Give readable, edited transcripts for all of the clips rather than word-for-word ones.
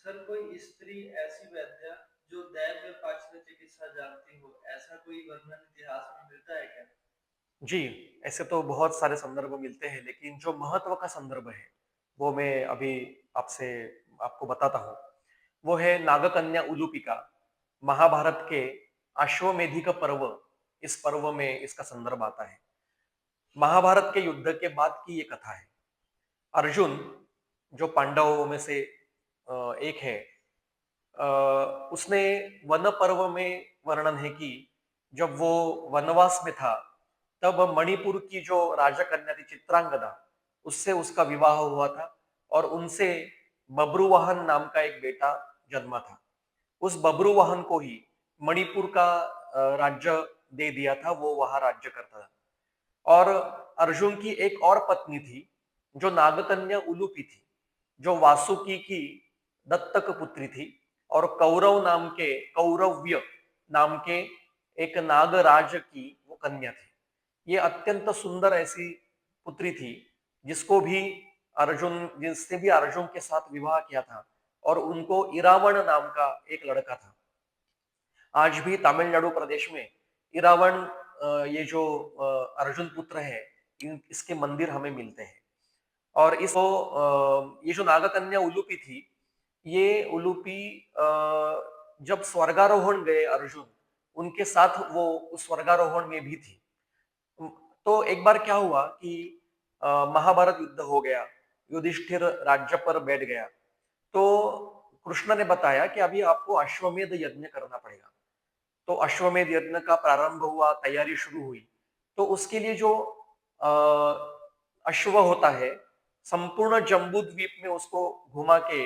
Sir कोई स्त्री ऐसी वैद्या जो दैव पाश्चात्य चिकित्सा जानती हो, ऐसा कोई वर्णन इतिहास में मिलता है क्या? जी, ऐसे तो बहुत सारे संदर्भ मिलते हैं, लेकिन जो महत्व का संदर्भ है, वो मैं अभी आपसे आपको बताता हूँ। वो है नागकन्या उलूपिका, महाभारत के अश्वमेधिक पर्व, इस पर्व में इसका संदर्भ आता है। महाभारत के युद्ध के बाद की ये कथा है। अर्जुन, जो पांडवों में से एक है, उसने वन पर्व में वर्णन है कि जब वो वनवास में था, तब मणिपुर की जो राजकन्या थी चित्रांगदा, उससे उसका विवाह हुआ था और उनसे बब्रुवाहन नाम का एक बेटा जन्मा था। उस बब्रुवाहन को ही मणिपुर का राज्य दे दिया था, वो वहां राज्य करता था। और अर्जुन की एक और पत्नी थी, जो नागकन्या उलूपी थी, जो वासुकी की दत्तक पुत्री थी और कौरव्य नाम के एक नागराज की वो कन्या थी। ये अत्यंत सुंदर ऐसी पुत्री थी, जिसने भी अर्जुन के साथ विवाह किया था, और उनको इरावण नाम का एक लड़का था। आज भी तमिलनाडु प्रदेश में इरावण, ये जो अर्जुन पुत्र है, इसके मंदिर हमें मिलते हैं। और ये जो नागकन्या उलूपी थी, ये उलूपी जब स्वर्गारोहण गए अर्जुन, उनके साथ वो उस स्वर्गारोहण में भी थी। तो एक बार क्या हुआ कि महाभारत युद्ध हो गया, युधिष्ठिर राज्य पर बैठ गया। तो कृष्ण ने बताया कि अभी आपको अश्वमेध यज्ञ करना पड़ेगा। तो अश्वमेध यज्ञ का प्रारंभ हुआ, तैयारी शुरू हुई। तो उसके लिए जो अ, अश्व होता है, संपूर्ण जम्बू द्वीप में उसको घुमा के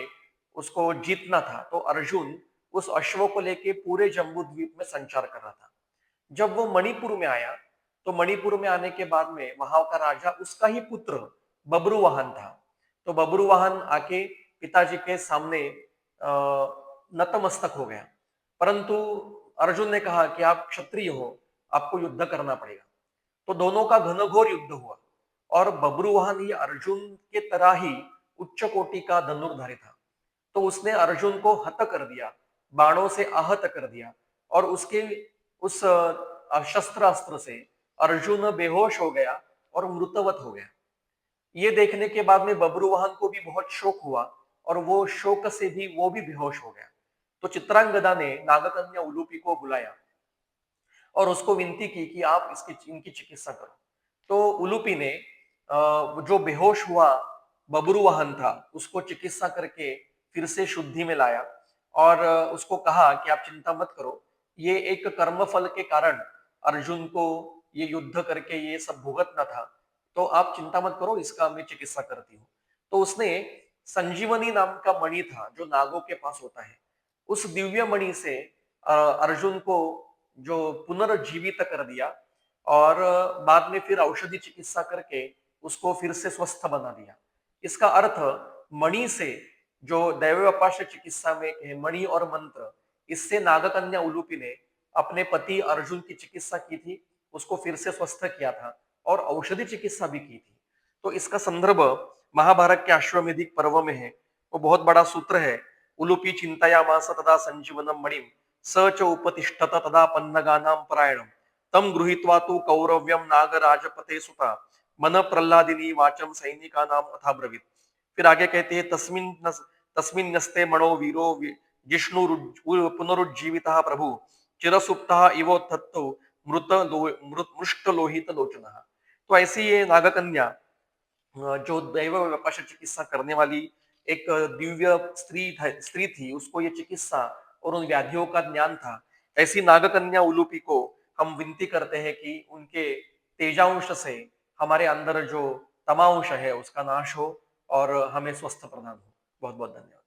उसको जीतना था। तो अर्जुन उस अश्व को लेके पूरे जम्बू द्वीप में संचार कर रहा था। जब वो मणिपुर में आया, तो मणिपुर में आने के बाद में वहां का राजा उसका ही पुत्र बब्रुवाहन था। तो बब्रुवाहन आके पिताजी के सामने नतमस्तक हो गया। परंतु अर्जुन ने कहा कि आप क्षत्रिय हो, आपको युद्ध करना पड़ेगा। तो दोनों का घनघोर युद्ध हुआ और बब्रुवाहन ही अर्जुन के तरह ही उच्च कोटि का धनुर्धारी था। तो उसने अर्जुन को हत कर दिया, बाणों से आहत कर दिया, और उसके उस शस्त्र अस्त्र से अर्जुन बेहोश हो गया और मृतवत हो गया। ये देखने के बाद में बब्रुवाहन को भी बहुत शोक हुआ और वो शोक से भी वो भी बेहोश हो गया। तो चित्रांगदा ने नागकन्या उलूपी को बुलाया और उसको विनती की कि आप इसकी इनकी चिकित्सा करो। तो उलूपी ने जो बेहोश हुआ बब्रुवाहन था, उसको चिकित्सा करके फिर से शुद्धि में लाया और उसको कहा कि आप चिंता मत करो, ये एक कर्मफल के कारण अर्जुन को ये युद्ध करके ये सब भुगतना था, तो आप चिंता मत करो, इसका मैं चिकित्सा करती हूँ। तो उसने संजीवनी नाम का मणि था, जो नागों के पास होता है, उस दिव्य मणि से अर्जुन को जो पुनर्जीवित कर दिया और बाद में फिर औषधि चिकित्सा करके उसको फिर से स्वस्थ बना दिया। इसका अर्थ मणि से, जो दैवोपास्य चिकित्सा में है मणि और मंत्र, इससे नागकन्या उलूपी ने अपने पति अर्जुन की चिकित्सा की थी, उसको फिर से स्वस्थ किया था और औषधि चिकित्सा भी की थी। तो इसका संदर्भ महाभारत के अश्वमेधिक पर्व में है। वो बहुत बड़ा सूत्र है। उलूपी चिंतायामास तदा संजीवनम मणिम स च उपतिष्ठत तदा पन्नगानां परायणम तम गृहीत्वा तु कौरव्यम नागराजपते सुता मन प्रह्लादिनी वाचम सैनिकानां अथा ब्रवीत। फिर आगे कहते हैं तस्मिन् नस्ते मणो वीरो जिष्णु पुनरुज्जीवितः प्रभु चिरसुप्तः इवोत्थतो मृष्ट लोहित लोचनः। तो ऐसी ये नागकन्या, जो दैव व्यपाश चिकित्सा करने वाली एक दिव्य स्त्री थी, उसको ये चिकित्सा और उन व्याधियों का ज्ञान था। ऐसी नागकन्या उलूपी को हम विनती करते हैं कि उनके तेजांश से हमारे अंदर जो तमांश है उसका नाश हो और हमें स्वस्थ प्रदान हो। बहुत बहुत धन्यवाद।